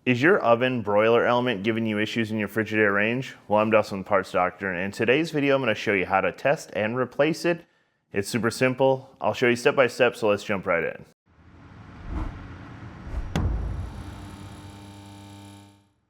Is your oven broiler element giving you issues in your Frigidaire range? Well, I'm Dustin, the Parts Doctor, and in today's video I'm going to show you how to test and replace it. It's super simple. I'll show you step by step, so let's jump right in.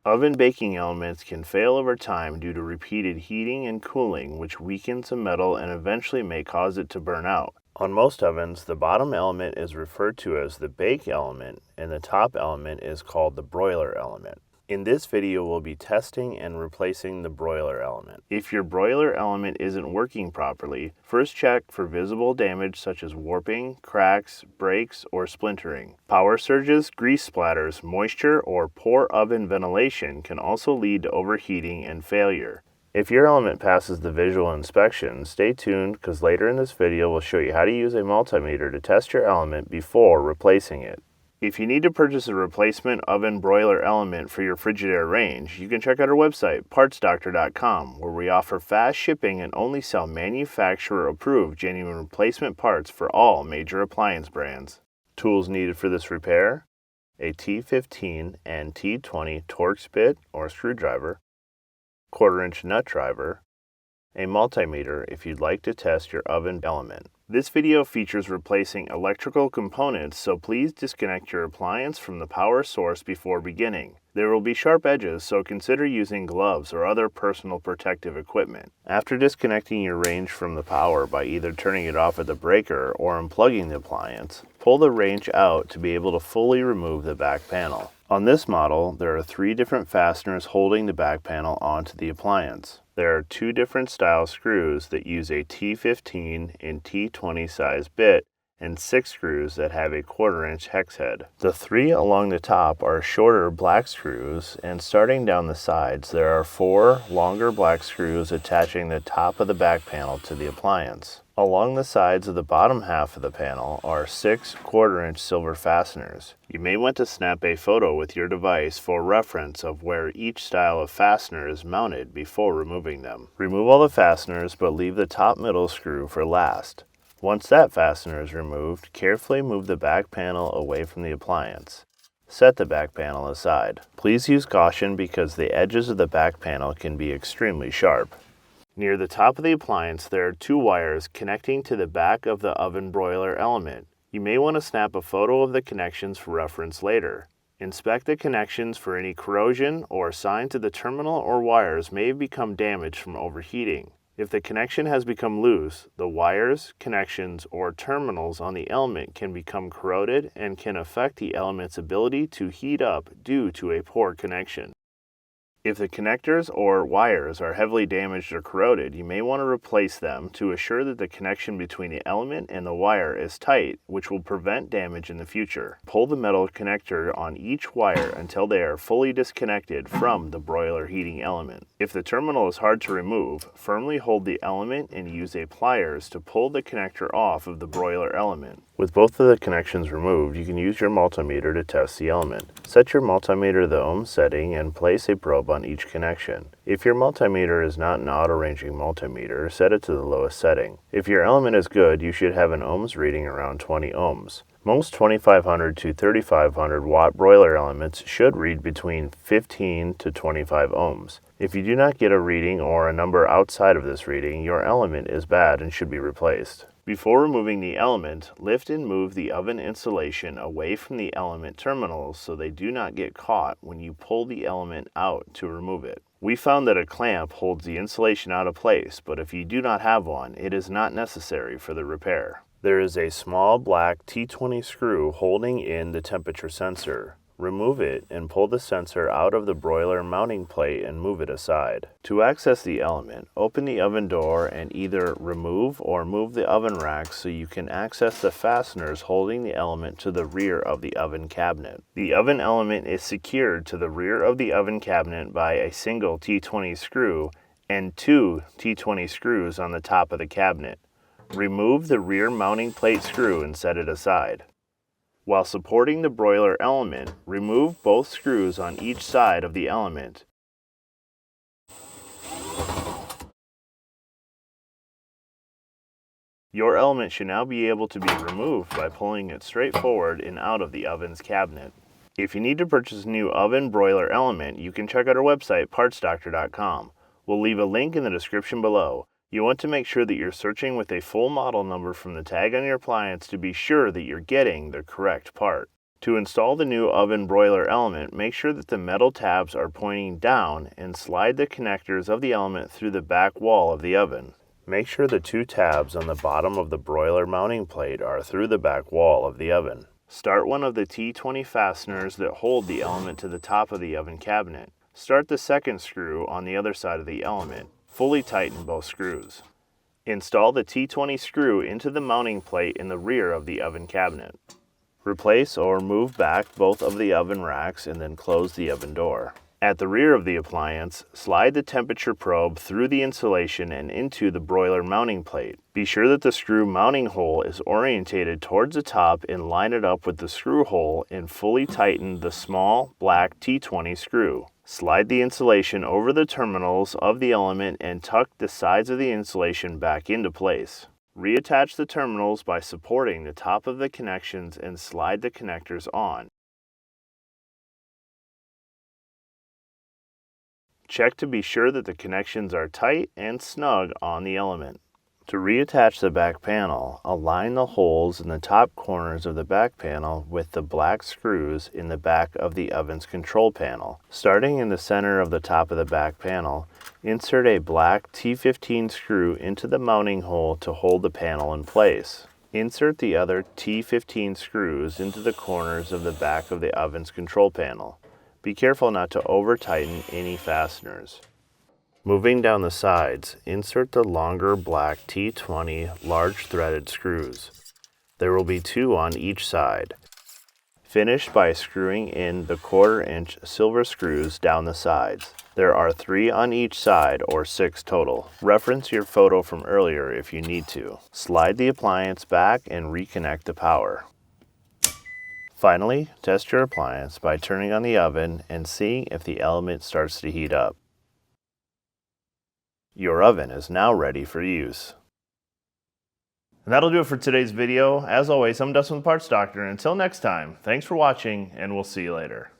Oven baking elements can fail over time due to repeated heating and cooling, which weakens the metal and eventually may cause it to burn out. On most ovens, the bottom element is referred to as the bake element, and the top element is called the broiler element. In this video, we'll be testing and replacing the broiler element. If your broiler element isn't working properly, first check for visible damage such as warping, cracks, breaks, or splintering. Power surges, grease splatters, moisture, or poor oven ventilation can also lead to overheating and failure. If your element passes the visual inspection, stay tuned because later in this video we'll show you how to use a multimeter to test your element before replacing it. If you need to purchase a replacement oven broiler element for your Frigidaire range, you can check out our website, partsdoctor.com, where we offer fast shipping and only sell manufacturer-approved genuine replacement parts for all major appliance brands. Tools needed for this repair: a T15 and T20 Torx bit or screwdriver, 1/4-inch nut driver, a multimeter if you'd like to test your oven element. This video features replacing electrical components, so please disconnect your appliance from the power source before beginning. There will be sharp edges, so consider using gloves or other personal protective equipment. After disconnecting your range from the power by either turning it off at the breaker or unplugging the appliance, pull the range out to be able to fully remove the back panel. On this model, there are 3 different fasteners holding the back panel onto the appliance. There are 2 different style screws that use a T15 and T20 size bit and 6 screws that have a 1/4-inch hex head. The 3 along the top are shorter black screws, and starting down the sides there are 4 longer black screws attaching the top of the back panel to the appliance. Along the sides of the bottom half of the panel are 6 1/4-inch silver fasteners. You may want to snap a photo with your device for reference of where each style of fastener is mounted before removing them. Remove all the fasteners, but leave the top middle screw for last. Once that fastener is removed, carefully move the back panel away from the appliance. Set the back panel aside. Please use caution because the edges of the back panel can be extremely sharp. Near the top of the appliance, there are 2 wires connecting to the back of the oven broiler element. You may want to snap a photo of the connections for reference later. Inspect the connections for any corrosion or signs that the terminal or wires may have become damaged from overheating. If the connection has become loose, the wires, connections, or terminals on the element can become corroded and can affect the element's ability to heat up due to a poor connection. If the connectors or wires are heavily damaged or corroded, you may want to replace them to assure that the connection between the element and the wire is tight, which will prevent damage in the future. Pull the metal connector on each wire until they are fully disconnected from the broiler heating element. If the terminal is hard to remove, firmly hold the element and use a pliers to pull the connector off of the broiler element. With both of the connections removed, you can use your multimeter to test the element. Set your multimeter to the ohm setting and place a probe on each connection. If your multimeter is not an auto-ranging multimeter, set it to the lowest setting. If your element is good, you should have an ohms reading around 20 ohms. Most 2500 to 3500 watt broiler elements should read between 15 to 25 ohms. If you do not get a reading or a number outside of this reading, your element is bad and should be replaced. Before removing the element, lift and move the oven insulation away from the element terminals so they do not get caught when you pull the element out to remove it. We found that a clamp holds the insulation out of place, but if you do not have one, it is not necessary for the repair. There is a small black T20 screw holding in the temperature sensor. Remove it and pull the sensor out of the broiler mounting plate and move it aside. To access the element, open the oven door and either remove or move the oven rack so you can access the fasteners holding the element to the rear of the oven cabinet. The oven element is secured to the rear of the oven cabinet by a single T20 screw and 2 T20 screws on the top of the cabinet. Remove the rear mounting plate screw and set it aside. While supporting the broiler element, remove both screws on each side of the element. Your element should now be able to be removed by pulling it straight forward and out of the oven's cabinet. If you need to purchase a new oven broiler element, you can check out our website, partsdoctor.com. We'll leave a link in the description below. You want to make sure that you're searching with a full model number from the tag on your appliance to be sure that you're getting the correct part. To install the new oven broiler element, make sure that the metal tabs are pointing down and slide the connectors of the element through the back wall of the oven. Make sure the two tabs on the bottom of the broiler mounting plate are through the back wall of the oven. Start one of the T20 fasteners that hold the element to the top of the oven cabinet. Start the second screw on the other side of the element. Fully tighten both screws. Install the T20 screw into the mounting plate in the rear of the oven cabinet. Replace or move back both of the oven racks and then close the oven door. At the rear of the appliance, slide the temperature probe through the insulation and into the broiler mounting plate. Be sure that the screw mounting hole is orientated towards the top and line it up with the screw hole and fully tighten the small black T20 screw. Slide the insulation over the terminals of the element and tuck the sides of the insulation back into place. Reattach the terminals by supporting the top of the connections and slide the connectors on. Check to be sure that the connections are tight and snug on the element. To reattach the back panel, align the holes in the top corners of the back panel with the black screws in the back of the oven's control panel. Starting in the center of the top of the back panel, insert a black T15 screw into the mounting hole to hold the panel in place. Insert the other T15 screws into the corners of the back of the oven's control panel. Be careful not to over-tighten any fasteners. Moving down the sides, insert the longer black T20 large threaded screws. There will be 2 on each side. Finish by screwing in the 1/4 inch silver screws down the sides. There are 3 on each side, or 6 total. Reference your photo from earlier if you need to. Slide the appliance back and reconnect the power. Finally, test your appliance by turning on the oven and seeing if the element starts to heat up. Your oven is now ready for use. And that'll do it for today's video. As always, I'm Dustin with Parts Doctor, and until next time, thanks for watching, and we'll see you later.